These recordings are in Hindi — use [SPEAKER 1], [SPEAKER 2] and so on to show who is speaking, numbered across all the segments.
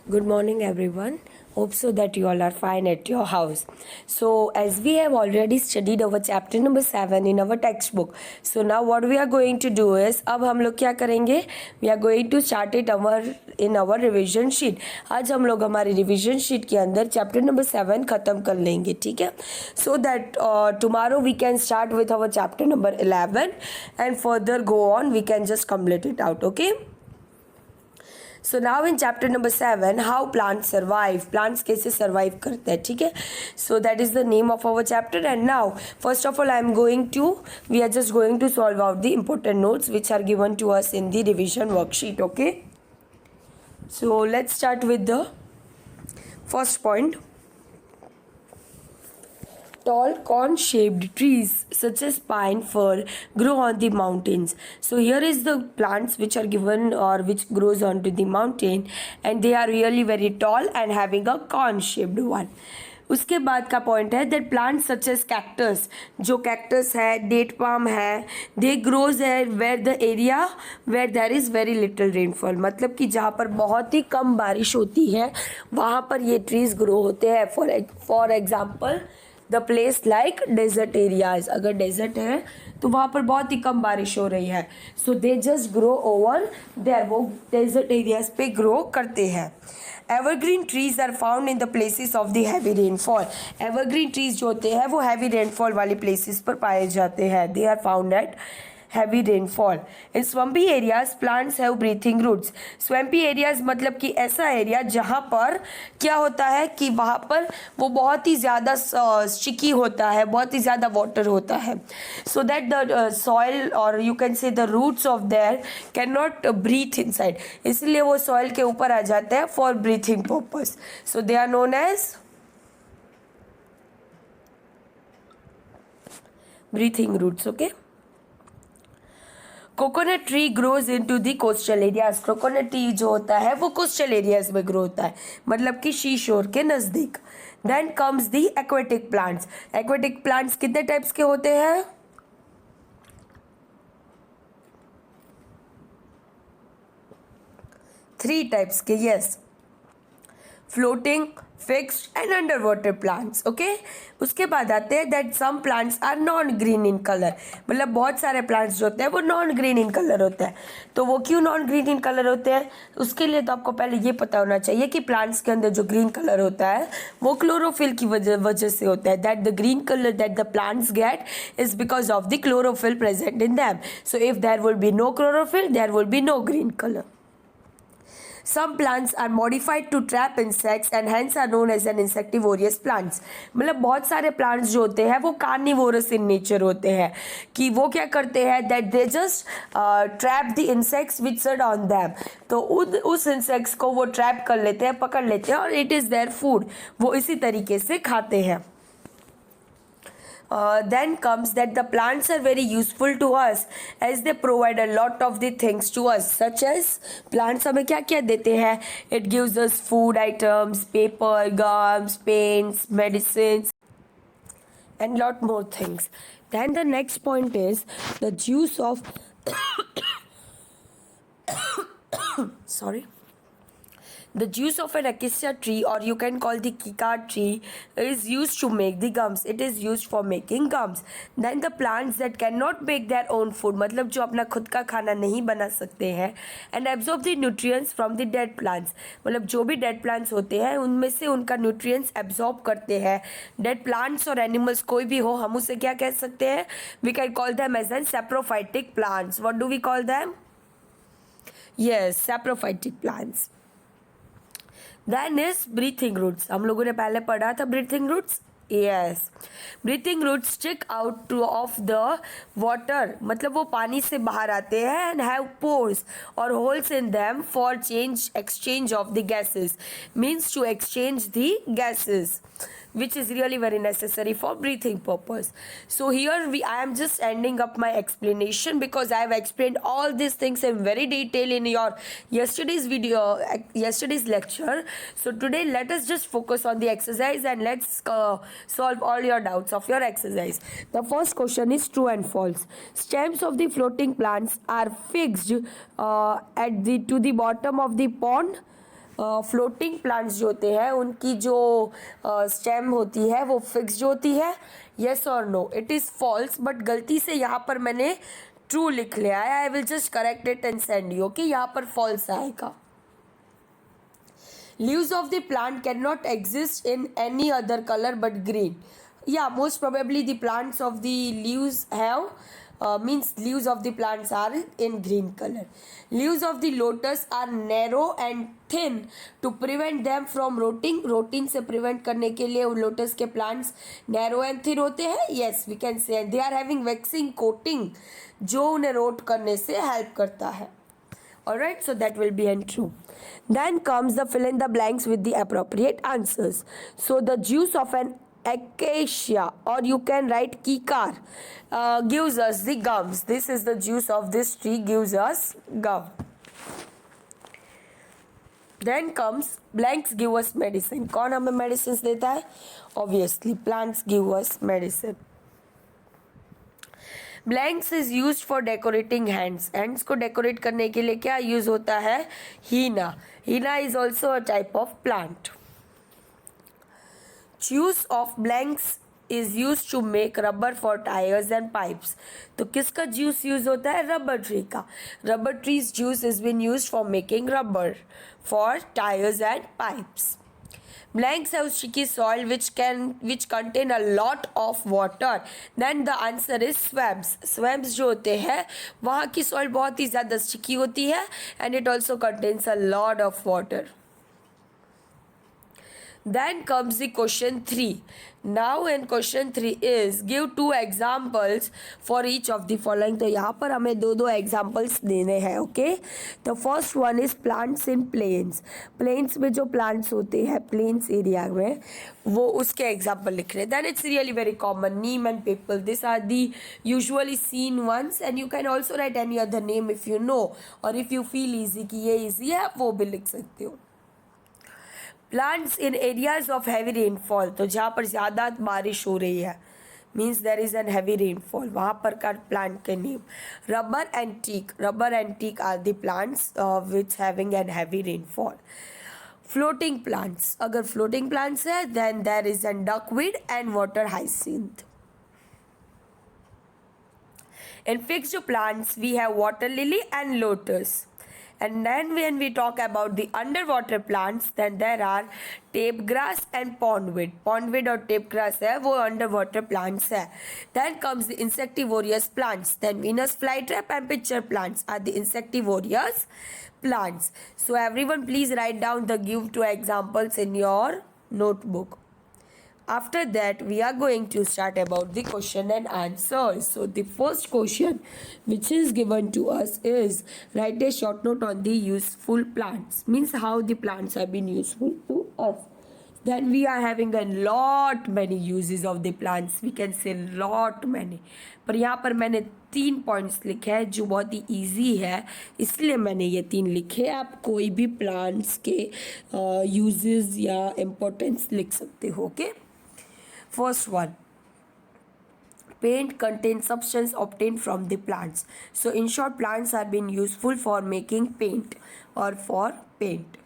[SPEAKER 1] Good morning, everyone. Hope so that you all are fine at your house. So, as we have already studied our chapter number 7 in our textbook, so now what we are going to do is, अब हम लोग क्या करेंगे? We are going to start it in our revision sheet. आज हम लोग हमारी revision sheet के अंदर chapter number 7 खत्म कर लेंगे, ठीक है? So that tomorrow we can start with our chapter number 11 and further go on. We can just complete it out, okay? So now in chapter number 7 how plants survive, plants कैसे सर्वाइव करते हैं, ठीक है. So that is the name of our chapter. And now first of all we are just going to solve out the important notes which are given to us in the revision worksheet. Okay, so let's start with the first point. Tall cone-shaped trees such as pine fir grow on the mountains. So here is the plants which are given or which grows onto the mountain, and they are really very tall and having a cone-shaped one. उसके बाद का पॉइंट है that plant such as cactus, जो कैक्टस है, डेट पाम है, दे ग्रोज है where the area where there is very little rainfall. मतलब कि जहाँ पर बहुत ही कम बारिश होती है वहाँ पर ये ट्रीज ग्रो होते हैं. For example the place like desert areas, अगर डेजर्ट है तो वहाँ पर बहुत ही कम बारिश हो रही है, so they just grow over there, वो डेजर्ट एरियाज पे ग्रो करते हैं. Evergreen trees are found in the places of the heavy rainfall. Evergreen trees जो होते हैं वो हैवी रेनफॉल वाले प्लेसेस पर पाए जाते हैं. They are found at heavy rainfall. In swampy areas plants have breathing roots. Swampy areas मतलब कि ऐसा एरिया जहाँ पर क्या होता है कि वहाँ पर वो बहुत ही ज़्यादा स्टिकी होता है, बहुत ही ज़्यादा वाटर होता है, so that the soil or you can say the roots of there cannot breathe inside. इसलिए वो soil के ऊपर आ जाते हैं for breathing purpose. So they are known as breathing roots. Okay. Coconut tree grows in to the coastal areas. Coconut tree जो होता है वो कोस्टल एरियाज में ग्रो होता है, मतलब कि सी शोर के नज़दीक. Then comes the aquatic plants. Aquatic plants कितने टाइप्स के होते हैं? 3 टाइप्स के. Yes, floating, fixed and underwater plants. Okay, उसके बाद आते हैं that some plants are non green in colour. मतलब बहुत सारे प्लांट्स जो होते हैं वो नॉन ग्रीन इन कलर होते हैं. तो वो क्यों नॉन ग्रीन इन कलर होते हैं? उसके लिए तो आपको पहले ये पता होना चाहिए कि प्लांट्स के अंदर जो ग्रीन कलर होता है वो क्लोरोफिल की वजह से होता है. That the green colour that the plants get is because of the chlorophyll present in them. So if there will be no chlorophyll there will be no green colour. Some plants are modified to trap insects and hence are known as an insectivorous plants. मतलब बहुत सारे plants जो होते हैं वो carnivorous in nature होते हैं, कि वो क्या करते हैं that they just trap the insects which sit on them. तो उस insects को वो trap कर लेते हैं, पकड़ लेते हैं और it is their food. वो इसी तरीके से खाते हैं. Then comes that the plants are very useful to us as they provide a lot of the things to us, such as plants हमें क्या क्या देते हैं? It gives us food items, paper, gums, paints, medicines and lot more things. Then the next point is the juice of sorry. The juice of an acacia tree or you can call the kika tree is used to make the gums. It is used for making gums. Then the plants that cannot make their own food, मतलब जो अपना खुद का खाना नहीं बना सकते हैं, and absorb the nutrients from the dead plants. मतलब जो भी dead plants होते हैं उनमें से उनका nutrients absorb करते हैं. Dead plants और animals कोई भी हो, हम उसे क्या कह सकते हैं? We can call them as an saprophytic plants. What do we call them? Yes, saprophytic plants. Then is breathing roots. हम लोगों ने पहले पढ़ा था breathing roots. Yes, breathing roots stick out of the water. मतलब वो पानी से बाहर आते हैं and have pores or holes in them for exchange of the gases. Means to exchange the gases, which is really very necessary for breathing purpose. So here I am just ending up my explanation because I have explained all these things in very detail in your yesterday's lecture. So today let us just focus on the exercise and let's solve all your doubts of your exercise. The first question is true and false. Stems of the floating plants are fixed to the bottom of the pond floating plants जो होते हैं उनकी जो स्टेम होती है वो फिक्स्ड होती है, येस और no? It is false, but गलती से यहाँ पर मैंने ट्रू लिख लिया है. I will just correct it and send you. Okay, यहाँ पर फॉल्स आएगा. Leaves of the plant cannot exist in any other color but green. Yeah, most probably the plants of the leaves have means leaves of the plants are in green color. Leaves of the lotus are narrow and thin to prevent them from rotting. Rotting से prevent करने के लिए lotus के plants narrow and thin होते हैं. Yes, we can say they are having waxing coating जो उन्हें rot करने से help करता है. Alright, so that will be untrue. Then comes the fill in the blanks with the appropriate answers. So the juice of an acacia, or you can write kikar, gives us the gums. This is the juice of this tree, gives us gum. Then comes blanks give us medicine. कौन हमें medicines देता है? Obviously, plants give us medicine. Plants is use for decorating hands. Hands को डेकोरेट करने के लिए क्या यूज होता है? Henna. Henna is also a type of plant. Juice of plants is use to make rubber for tyres and pipes. तो किसका जूस यूज होता है? रबर ट्री का. Rubber trees juice is been use for making rubber for tyres and pipes. Blanks have sticky soil which contain a lot of water. Then the answer is swamps. Swamps जो होते हैं वहाँ की soil बहुत ही ज़्यादा sticky होती है and it also contains a lot of water. Then comes the question 3. Now in question 3 is give 2 examples for each of the following. तो यहाँ पर हमें दो examples देने हैं. Okay, the first one is plants in plains. Plains में जो plants होते हैं plains area में वो उसके example लिख रहे हैं. Then it's really very common. Neem and people. These are the usually seen ones and you can also write any other name if you know or if you feel easy कि ये easy है वो भी लिख सकते हो. Plants in areas of heavy rainfall. तो जहाँ पर ज़्यादा बारिश हो रही है means there is an heavy rainfall, वहाँ पर का प्लांट के name. Rubber and teak. Rubber and teak are the plants which having an heavy rainfall. Floating plants. अगर फ्लोटिंग प्लांट्स है then there is an duckweed and water hyacinth. In fixed plants, we have water lily and lotus. And then when we talk about the underwater plants, then there are tape grass and pondweed. Pondweed और tape grass है वो underwater plants है. Then comes the insectivorous plants. Then Venus flytrap and pitcher plants are the insectivorous plants. So everyone please write down the give 2 examples in your notebook. After that, we are going to start about the question and answers. So the first question which is given to us is write a short note on the useful plants. Means how the plants have been useful to us. Then we are having a lot many uses of the plants. We can say lot many. पर यहाँ पर मैंने 3 पॉइंट्स लिखे हैं जो बहुत ही ईजी है इसलिए मैंने ये 3 लिखे. आप कोई भी प्लांट्स के यूजेस या इम्पोर्टेंस लिख सकते हो. Okay, first one, paint contains substance obtained from the plants. So in short, plants are being useful for making paint or for paint.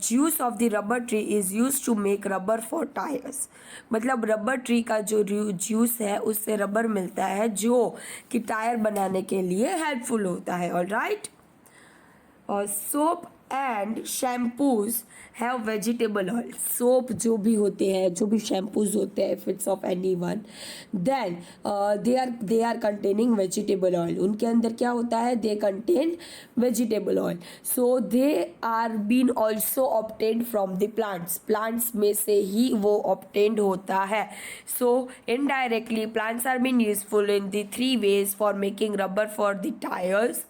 [SPEAKER 1] Juice of the rubber tree is used to make rubber for tires. मतलब रबर ट्री का जो जूस है उससे रबर मिलता है जो कि टायर बनाने के लिए हेल्पफुल होता है. Alright. Soap and shampoos have vegetable oil. Soap जो भी होते हैं जो भी शैम्पूज होते हैं if it's of any one then they are containing vegetable oil. उनके अंदर क्या होता है? They contain vegetable oil. So they are been also obtained from the plants. Plants में से ही वो ऑब्टेन्ड होता है. सो indirectly plants are been useful in the 3 ways for making rubber for the tires,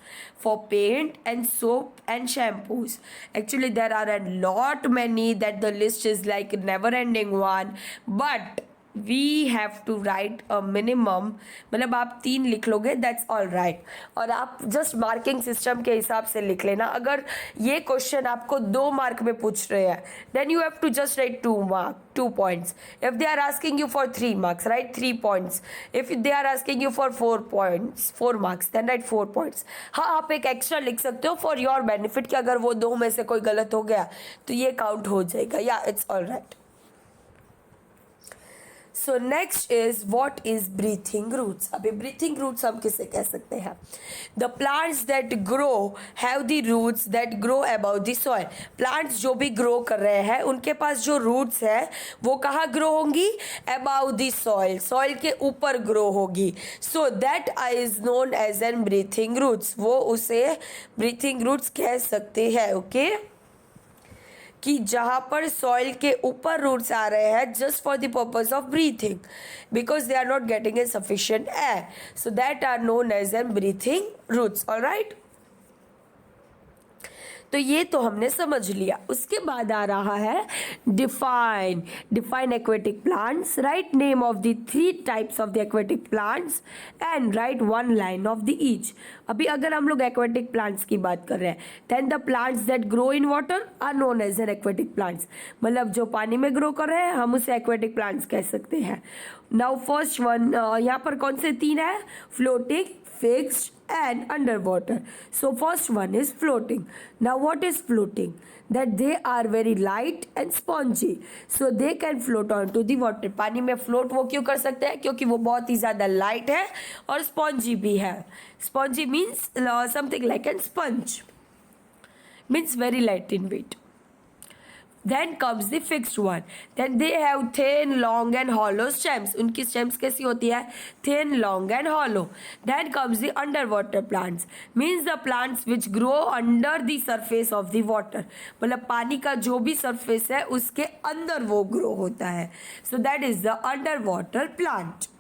[SPEAKER 1] for paint and soap and shampoos. Actually there are a lot many that the list is like never ending one, but we have to write a minimum, मतलब आप 3 लिख लोगे दैट्स ऑल राइट, और आप जस्ट मार्किंग सिस्टम के हिसाब से लिख लेना। अगर ये क्वेश्चन आपको 2 मार्क में पूछ रहे हैं then you have to just write 2 points. If they are asking you for 3 marks, write 3 points. If they are asking you for 4 points, 4 marks, then write 4 points. हाँ, आप एक एक्स्ट्रा लिख सकते हो फॉर योर बेनिफिट कि अगर वो 2 में से कोई गलत हो गया तो ये काउंट हो जाएगा। या it's all right. So next is what is breathing roots. अभी ब्रीथिंग रूट्स हम किसे कह सकते हैं? The plants that grow have the roots that grow about the soil. Plants जो भी ग्रो कर रहे हैं उनके पास जो रूट्स है वो कहाँ ग्रो होंगी? अबाउट द सॉइल, सॉइल के ऊपर ग्रो होगी। So that is known as an breathing roots, वो उसे ब्रीथिंग रूट्स कह सकते हैं। ओके कि जहाँ पर सॉइल के ऊपर रूट्स आ रहे हैं just for the purpose of breathing, because they are not getting in sufficient air, so that are known as an breathing roots. Alright, तो ये तो हमने समझ लिया। उसके बाद आ रहा है define aquatic plants, write name of the 3 types of the aquatic plants and right 1 line of the each. अभी अगर हम लोग एक्वेटिक प्लांट्स की बात कर रहे हैं then the plants that grow in water are known as an aquatic plants, मतलब जो पानी में ग्रो कर रहे हैं हम उसे एक्वेटिक प्लांट्स कह सकते हैं। नाउ फर्स्ट वन, यहाँ पर कौन से 3 है? Floating, fixed and underwater. So first one is floating. Now what is floating? That they are very light and spongy, so they can float onto the water. पानी में float वो क्यों कर सकते हैं? क्योंकि वो बहुत ही ज़्यादा light है और spongy भी है। Spongy means something like a sponge, means very light in weight. Then comes the fixed one. Then they have thin, long and hollow stems. उनकी stems कैसी होती है? Thin, long and hollow. Then comes the underwater plants. Means the plants which grow under the surface of the water. मतलब पानी का जो भी surface है उसके अंदर वो grow होता है. So that is the underwater plant.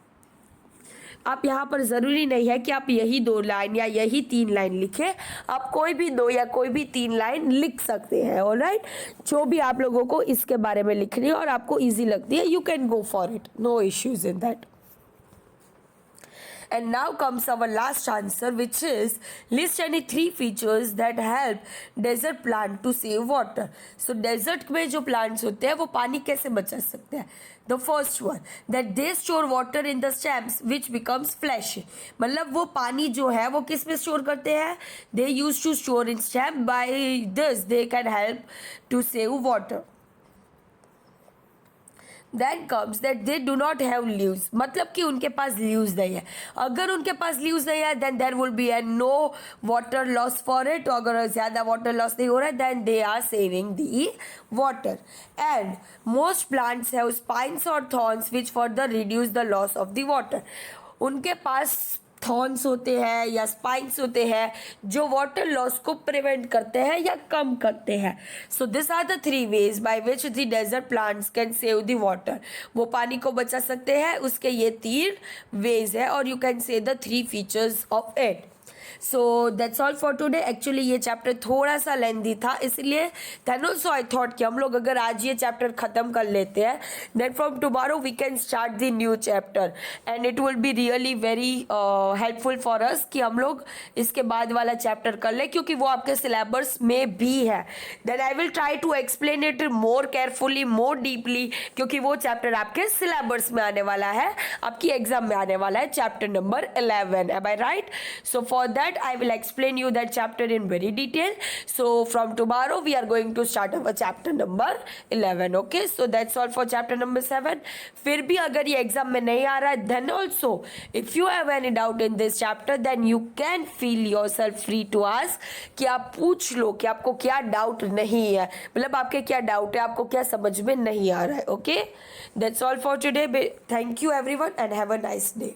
[SPEAKER 1] आप यहाँ पर ज़रूरी नहीं है कि आप यही 2 लाइन या यही 3 लाइन लिखें, आप कोई भी 2 या कोई भी 3 लाइन लिख सकते हैं। ऑलराइट, जो भी आप लोगों को इसके बारे में लिखनी है और आपको इजी लगती है, you can go for it, no issues in that. And now comes our last answer, which is list any 3 features that help desert plant to save water. So desert में जो plants होते हैं वो पानी कैसे बचा सकते हैं? The first one, that they store water in the stems which becomes fleshy. मतलब वो पानी जो है वो किस में स्टोर करते हैं? They used to store in stem, by this they can help to save water. Then comes that they do not have leaves, मतलब कि उनके पास leaves नहीं है। अगर उनके पास leaves नहीं है then there will be a no water loss for it, तो अगर ज़्यादा water loss नहीं हो रहा है then they are saving the water. And most plants have spines or thorns which further reduce the loss of the water. उनके पास थॉर्न्स होते हैं या स्पाइन्स होते हैं जो वाटर लॉस को प्रिवेंट करते हैं या कम करते हैं। So this are the 3 ways by which the desert plants can save the water. वो पानी को बचा सकते हैं, उसके ये 3 ways है और you can say the 3 features of it. So that's all for today. Actually ये चैप्टर थोड़ा सा लेंदी था, इसलिए देन ऑल्सो आई थॉट कि हम लोग अगर आज ये चैप्टर ख़त्म कर लेते हैं then from tomorrow we can start the new chapter and it will be really very helpful for us कि हम लोग इसके बाद वाला चैप्टर कर लें, क्योंकि वो आपके सिलेबस में भी है। Then I will try to explain it more carefully, more deeply, क्योंकि वो चैप्टर आपके सिलेबस में आने वाला है, आपकी एग्जाम में आने वाला है, chapter number 11। Am I right? So for that I will explain you that chapter in very detail. So from tomorrow we are going to start our chapter number 11. Okay, so that's all for chapter number 7. फिर भी अगर ये एग्जाम में नहीं आ रहा है then also if you have any doubt in this chapter then you can feel yourself free to ask, कि आप पूछ लो कि आपको क्या डाउट नहीं है, मतलब आपके क्या डाउट है, आपको क्या समझ में नहीं आ रहा है। Okay, that's all for today. Thank you everyone and have a nice day.